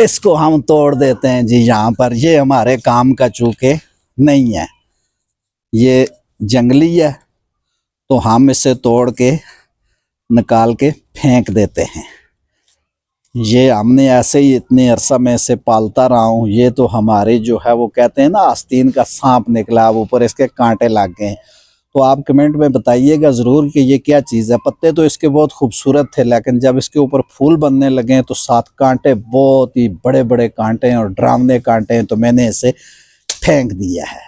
इसको हम तोड़ देते हैं जी यहाँ पर। ये हमारे काम का चूके नहीं है, ये जंगली है, तो हम इसे तोड़ के निकाल के फेंक देते हैं। ये हमने ऐसे ही इतने अरसा में इसे पालता रहा हूँ। ये तो हमारे जो है वो कहते हैं ना आस्तीन का सांप निकला, अब ऊपर इसके कांटे लग गए। तो आप कमेंट में बताइएगा ज़रूर कि ये क्या चीज़ है। पत्ते तो इसके बहुत खूबसूरत थे, लेकिन जब इसके ऊपर फूल बनने लगे तो साथ कांटे, बहुत ही बड़े बड़े कांटे हैं और डरावने कांटे हैं, तो मैंने इसे फेंक दिया है।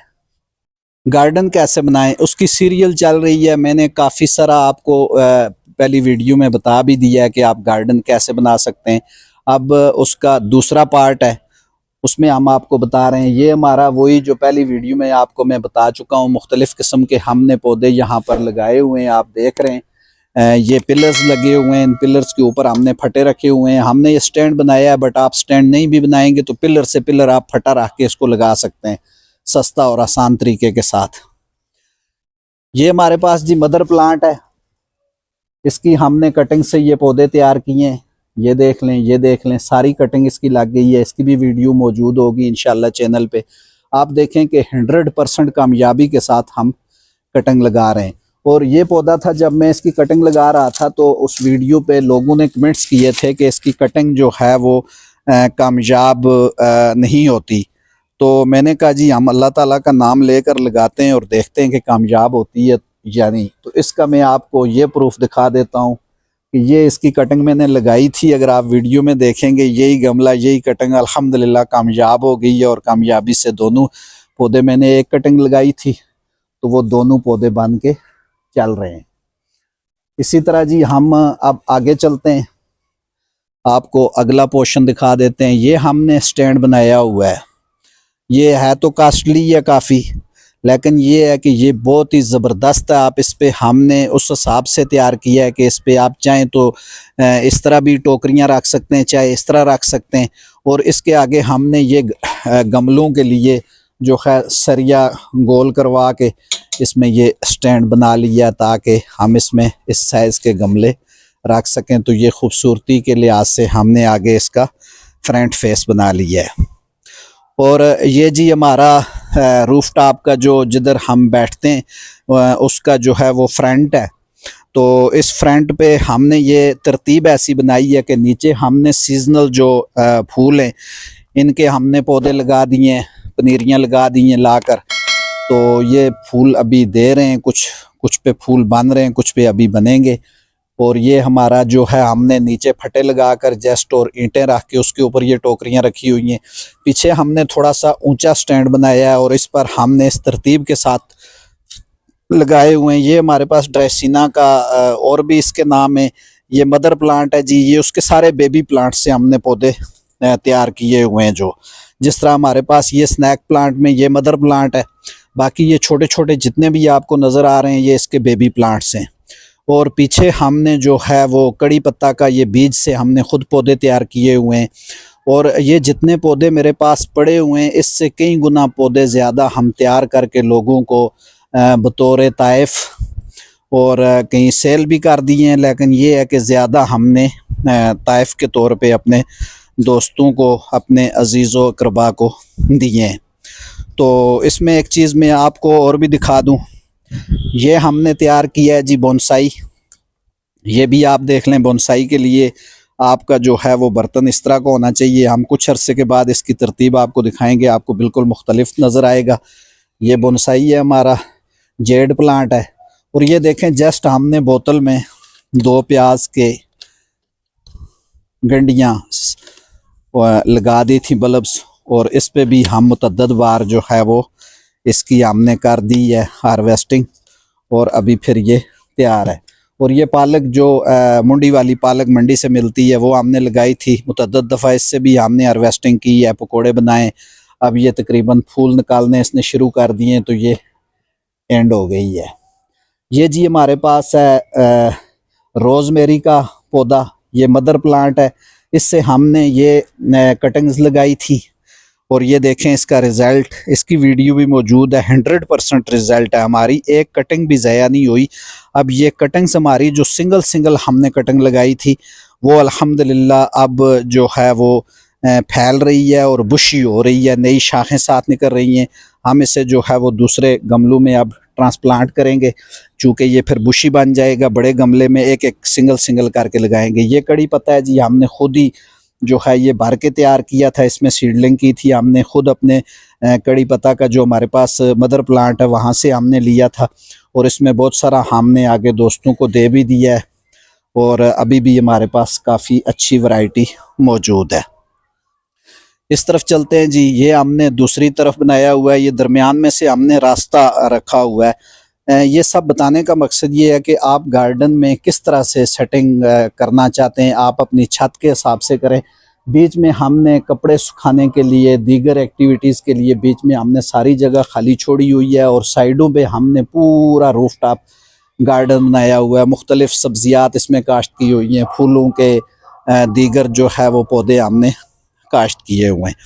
गार्डन कैसे बनाएं उसकी सीरियल चल रही है। मैंने काफ़ी सारा आपको पहली वीडियो में बता भी दिया है कि आप गार्डन कैसे बना सकते हैं। अब उसका दूसरा पार्ट है, उसमें हम आपको बता रहे हैं। ये हमारा वही जो पहली वीडियो में आपको मैं बता चुका हूँ, मुख्तलिफ़ किस्म के हमने पौधे यहाँ पर लगाए हुए हैं। आप देख रहे हैं ये पिलर्स लगे हुए हैं, इन पिलर्स के ऊपर हमने फटे रखे हुए हैं। हमने ये स्टैंड बनाया है, बट आप स्टैंड नहीं भी बनाएंगे तो पिलर से पिलर आप फटा रख के इसको लगा सकते हैं सस्ता और आसान तरीके के साथ। ये हमारे पास जी मदर प्लांट है, इसकी हमने कटिंग से ये पौधे तैयार किए हैं। ये देख लें, ये देख लें, सारी कटिंग इसकी लग गई है। इसकी भी वीडियो मौजूद होगी इंशाल्लाह चैनल पे। आप देखें कि 100% कामयाबी के साथ हम कटिंग लगा रहे हैं। और ये पौधा था, जब मैं इसकी कटिंग लगा रहा था तो उस वीडियो पे लोगों ने कमेंट्स किए थे कि इसकी कटिंग जो है वो कामयाब नहीं होती। तो मैंने कहा जी हम अल्लाह ताला का नाम लेकर लगाते हैं और देखते हैं कि कामयाब होती है या नहीं। तो इसका मैं आपको ये प्रूफ दिखा देता हूँ कि ये इसकी कटिंग मैंने लगाई थी। अगर आप वीडियो में देखेंगे, यही गमला, यही कटिंग अल्हम्दुलिल्लाह कामयाब हो गई है। और कामयाबी से दोनों पौधे, मैंने एक कटिंग लगाई थी तो वो दोनों पौधे बन के चल रहे हैं। इसी तरह जी हम अब आगे चलते हैं, आपको अगला पोर्शन दिखा देते हैं। ये हमने स्टैंड बनाया हुआ है। ये है तो कॉस्टली है काफ़ी, लेकिन ये है कि ये बहुत ही ज़बरदस्त है। आप इस पे, हमने उस हिसाब से तैयार किया है कि इस पे आप चाहें तो इस तरह भी टोकरियां रख सकते हैं, चाहे इस तरह रख सकते हैं। और इसके आगे हमने ये गमलों के लिए जो है सरिया गोल करवा के इसमें ये स्टैंड बना लिया, ताकि हम इसमें इस साइज़ के गमले रख सकें। तो ये खूबसूरती के लिहाज से हमने आगे इसका फ्रंट फेस बना लिया है। और ये जी हमारा रूफ टॉप का जो जिधर हम बैठते हैं उसका जो है वो फ्रंट है। तो इस फ्रंट पे हमने ये तरतीब ऐसी बनाई है कि नीचे हमने सीजनल जो फूल हैं इनके हमने पौधे लगा दिए हैं, पनीरियाँ लगा दी हैं लाकर। तो ये फूल अभी दे रहे हैं, कुछ कुछ पे फूल बन रहे हैं, कुछ पे अभी बनेंगे। और ये हमारा जो है हमने नीचे फटे लगाकर जस्ट और ईंटें रख के उसके ऊपर ये टोकरियां रखी हुई हैं। पीछे हमने थोड़ा सा ऊंचा स्टैंड बनाया है और इस पर हमने इस तरतीब के साथ लगाए हुए हैं। ये हमारे पास ड्रेसिना का और भी इसके नाम है। ये मदर प्लांट है जी, ये उसके सारे बेबी प्लांट से हमने पौधे तैयार किए हुए हैं। जो जिस तरह हमारे पास ये स्नैक प्लांट में ये मदर प्लांट है, बाकी ये छोटे छोटे जितने भी आपको नज़र आ रहे हैं ये इसके बेबी प्लांट्स हैं। और पीछे हमने जो है वो कड़ी पत्ता का ये बीज से हमने खुद पौधे तैयार किए हुए हैं। और ये जितने पौधे मेरे पास पड़े हुए हैं इससे कई गुना पौधे ज़्यादा हम तैयार करके लोगों को बतौर ताइफ और कहीं सेल भी कर दिए हैं। लेकिन ये है कि ज़्यादा हमने ताइफ के तौर पे अपने दोस्तों को, अपने अजीज़ों अक़रबा को दिए हैं। तो इसमें एक चीज़ मैं आपको और भी दिखा दूँ, ये हमने तैयार किया है जी बोनसाई। ये भी आप देख लें, बोनसाई के लिए आपका जो है वो बर्तन इस तरह का होना चाहिए। हम कुछ अरसे के बाद इसकी तरतीब आपको दिखाएंगे, आपको बिल्कुल मुख्तलिफ नज़र आएगा। ये बोनसाई है हमारा, जेड प्लांट है। और ये देखें, जस्ट हमने बोतल में 2 प्याज के गंडियाँ लगा दी थी बल्ब्स, और इस पे भी हम मुतअद्दिद बार जो है वो इसकी हमने कर दी है हार्वेस्टिंग, और अभी फिर ये तैयार है। और ये पालक जो मुंडी वाली पालक मंडी से मिलती है वो हमने लगाई थी मुतअद्दिद दफ़ा, इससे भी हमने हार्वेस्टिंग की है, पकोड़े बनाए। अब ये तकरीबन फूल निकालने इसने शुरू कर दिए, तो ये एंड हो गई है। ये जी हमारे पास है रोज़मेरी का पौधा, ये मदर प्लांट है। इससे हमने ये कटिंग्स लगाई थी और ये देखें इसका रिज़ल्ट, इसकी वीडियो भी मौजूद है। 100% रिज़ल्ट है, हमारी एक कटिंग भी ज़ाया नहीं हुई। अब ये कटिंग्स हमारी जो सिंगल सिंगल हमने कटिंग लगाई थी वो अल्हम्दुलिल्लाह अब जो है वो फैल रही है और बुशी हो रही है, नई शाखें साथ निकल रही हैं। हम इसे जो है वो दूसरे गमलों में अब ट्रांसप्लांट करेंगे, चूँकि ये फिर बुशी बन जाएगा। बड़े गमले में एक एक सिंगल सिंगल करके लगाएंगे। ये कड़ी पत्ता है जी, हमने खुद ही जो है ये भर के तैयार किया था, इसमें सीडलिंग की थी हमने खुद। अपने कड़ी पत्ता का जो हमारे पास मदर प्लांट है वहाँ से हमने लिया था, और इसमें बहुत सारा हमने आगे दोस्तों को दे भी दिया है, और अभी भी हमारे पास काफ़ी अच्छी वैरायटी मौजूद है। इस तरफ चलते हैं जी। ये हमने दूसरी तरफ बनाया हुआ है, ये दरमियान में से हमने रास्ता रखा हुआ है। ये सब बताने का मकसद ये है कि आप गार्डन में किस तरह से सेटिंग करना चाहते हैं, आप अपनी छत के हिसाब से करें। बीच में हमने कपड़े सुखाने के लिए, दीगर एक्टिविटीज़ के लिए बीच में हमने सारी जगह खाली छोड़ी हुई है, और साइडों पे हमने पूरा रूफ टॉप गार्डन बनाया हुआ है। मुख्तलिफ सब्जियात इसमें काश्त की हुई हैं, फूलों के दीगर जो है वो पौधे हमने काश्त किए हुए हैं।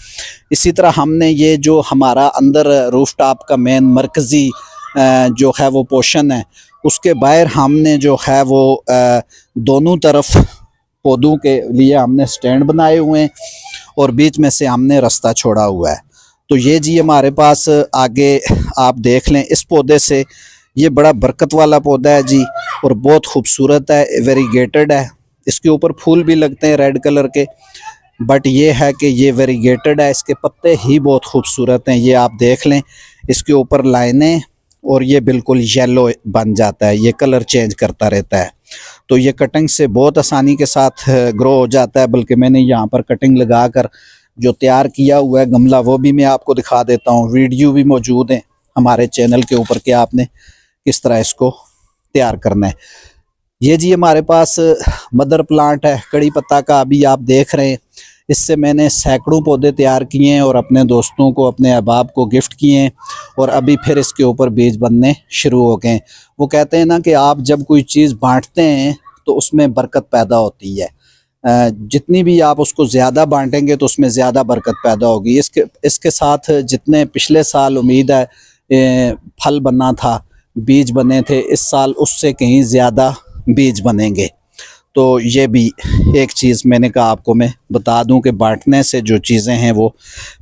इसी तरह हमने ये जो हमारा अंदर रूफ टॉप का मेन मरकज़ी जो है वो पोर्शन है, उसके बाहर हमने जो है वो दोनों तरफ पौधों के लिए हमने स्टैंड बनाए हुए हैं, और बीच में से हमने रास्ता छोड़ा हुआ है। तो ये जी हमारे पास आगे आप देख लें, इस पौधे से ये बड़ा बरकत वाला पौधा है जी, और बहुत खूबसूरत है, वेरीगेटेड है। इसके ऊपर फूल भी लगते हैं रेड कलर के, बट ये है कि ये वेरीगेटेड है। इसके पत्ते ही बहुत खूबसूरत हैं, ये आप देख लें। इसके ऊपर लाइनें, और ये बिल्कुल येलो बन जाता है, ये कलर चेंज करता रहता है। तो ये कटिंग से बहुत आसानी के साथ ग्रो हो जाता है। बल्कि मैंने यहाँ पर कटिंग लगा कर जो तैयार किया हुआ है गमला, वो भी मैं आपको दिखा देता हूँ। वीडियो भी मौजूद है हमारे चैनल के ऊपर कि आपने किस तरह इसको तैयार करना है। ये जी हमारे पास मदर प्लांट है कड़ी पत्ता का, अभी आप देख रहे हैं। इससे मैंने सैकड़ों पौधे तैयार किए हैं और अपने दोस्तों को, अपने अहबाब को गिफ्ट किए हैं, और अभी फिर इसके ऊपर बीज बनने शुरू हो गए हैं। वो कहते हैं ना कि आप जब कोई चीज़ बांटते हैं तो उसमें बरकत पैदा होती है। जितनी भी आप उसको ज़्यादा बांटेंगे तो उसमें ज़्यादा बरकत पैदा होगी। इसके साथ जितने पिछले साल उम्मीद है फल बनना था, बीज बने थे, इस साल उससे कहीं ज़्यादा बीज बनेंगे। तो ये भी एक चीज़ मैंने कहा आपको मैं बता दूं कि बांटने से जो चीज़ें हैं वो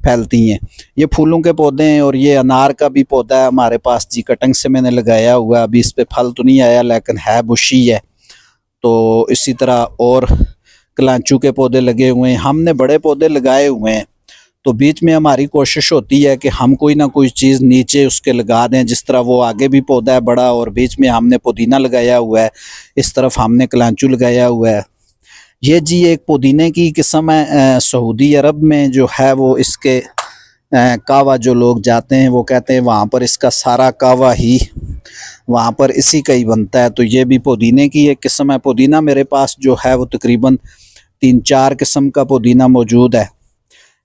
फैलती हैं। ये फूलों के पौधे हैं, और ये अनार का भी पौधा है हमारे पास जी, कटिंग से मैंने लगाया हुआ है। अभी इस पे फल तो नहीं आया, लेकिन है बुशी है। तो इसी तरह और कलांचू के पौधे लगे हुए हैं, हमने बड़े पौधे लगाए हुए हैं। तो बीच में हमारी कोशिश होती है कि हम कोई ना कोई चीज़ नीचे उसके लगा दें। जिस तरह वो आगे भी पौधा है बड़ा, और बीच में हमने पुदीना लगाया हुआ है, इस तरफ हमने कलांचू लगाया हुआ है। ये जी एक पुदीने की किस्म है, सऊदी अरब में जो है वो इसके कावा जो लोग जाते हैं वो कहते हैं वहाँ पर इसका सारा कावा ही वहाँ पर इसी का ही बनता है। तो ये भी पुदीने की एक किस्म है। पुदीना मेरे पास जो है वो तकरीबन 3-4 किस्म का पुदीना मौजूद है।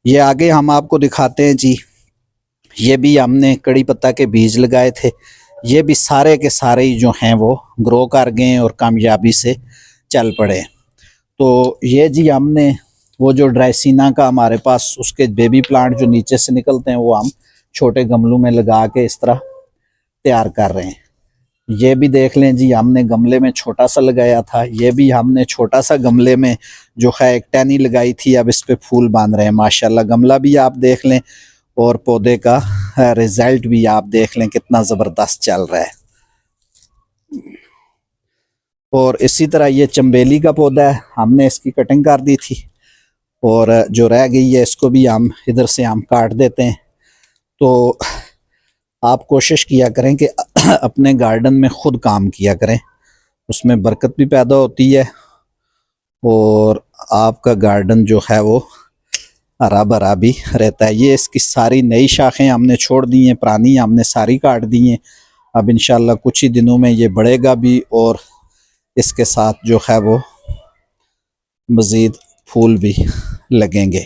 ये आगे हम आपको दिखाते हैं जी। ये भी हमने कड़ी पत्ता के बीज लगाए थे, ये भी सारे के सारे ही जो हैं वो ग्रो कर गए और कामयाबी से चल पड़े। तो ये जी हमने वो जो ड्राइसिना का हमारे पास उसके बेबी प्लांट जो नीचे से निकलते हैं वो हम छोटे गमलों में लगा के इस तरह तैयार कर रहे हैं। ये भी देख लें जी, हमने गमले में छोटा सा लगाया था, ये भी हमने छोटा सा गमले में जो है एक टहनी लगाई थी, अब इस पे फूल बांध रहे हैं माशाल्लाह। गमला भी आप देख लें और पौधे का रिजल्ट भी आप देख लें कितना ज़बरदस्त चल रहा है। और इसी तरह ये चंबेली का पौधा है, हमने इसकी कटिंग कर दी थी, और जो रह गई है इसको भी हम इधर से हम काट देते हैं। तो आप कोशिश किया करें कि अपने गार्डन में ख़ुद काम किया करें, उसमें बरकत भी पैदा होती है, और आपका गार्डन जो है वो हरा भरा भी रहता है। ये इसकी सारी नई शाखें हमने छोड़ दी हैं, पुरानी हमने सारी काट दी हैं। अब इंशाल्लाह कुछ ही दिनों में ये बढ़ेगा भी, और इसके साथ जो है वो मज़ीद फूल भी लगेंगे।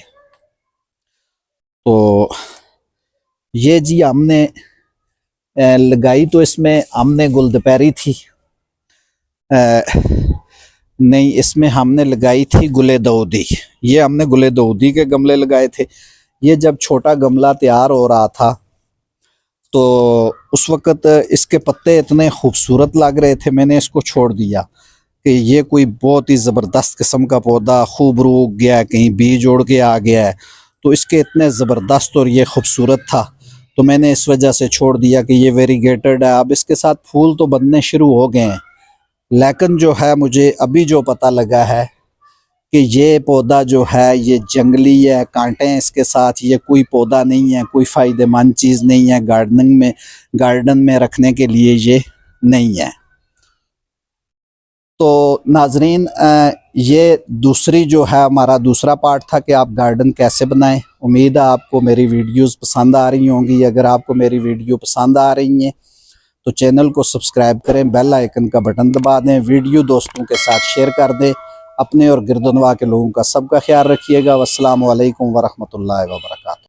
तो ये जी हमने लगाई तो इसमें हमने गुलदपैरी थी, नहीं इसमें हमने लगाई थी गुले दाऊदी। ये हमने गुले दाऊदी के गमले लगाए थे। ये जब छोटा गमला तैयार हो रहा था तो उस वक़्त इसके पत्ते इतने खूबसूरत लग रहे थे, मैंने इसको छोड़ दिया कि ये कोई बहुत ही ज़बरदस्त किस्म का पौधा खूब रूक गया है, कहीं बीज उड़ के आ गया है, तो इसके इतने ज़बरदस्त और ये खूबसूरत था तो मैंने इस वजह से छोड़ दिया कि ये वेरीगेटेड है। अब इसके साथ फूल तो बनने शुरू हो गए हैं, लेकिन जो है मुझे अभी जो पता लगा है कि ये पौधा जो है ये जंगली है, कांटे हैं इसके साथ, ये कोई पौधा नहीं है, कोई फ़ायदेमंद चीज़ नहीं है, गार्डन में रखने के लिए ये नहीं है। तो नाजरीन ये दूसरी जो है हमारा दूसरा पार्ट था कि आप गार्डन कैसे बनाएं। उम्मीद है आपको मेरी वीडियोस पसंद आ रही होंगी। अगर आपको मेरी वीडियो पसंद आ रही हैं तो चैनल को सब्सक्राइब करें, बेल आइकन का बटन दबा दें, वीडियो दोस्तों के साथ शेयर कर दें। अपने और गिरदनवा के लोगों का सबका ख्याल रखिएगा। वस्सलामु अलैकुम वरहमतुल्लाहि वबरकातुहू।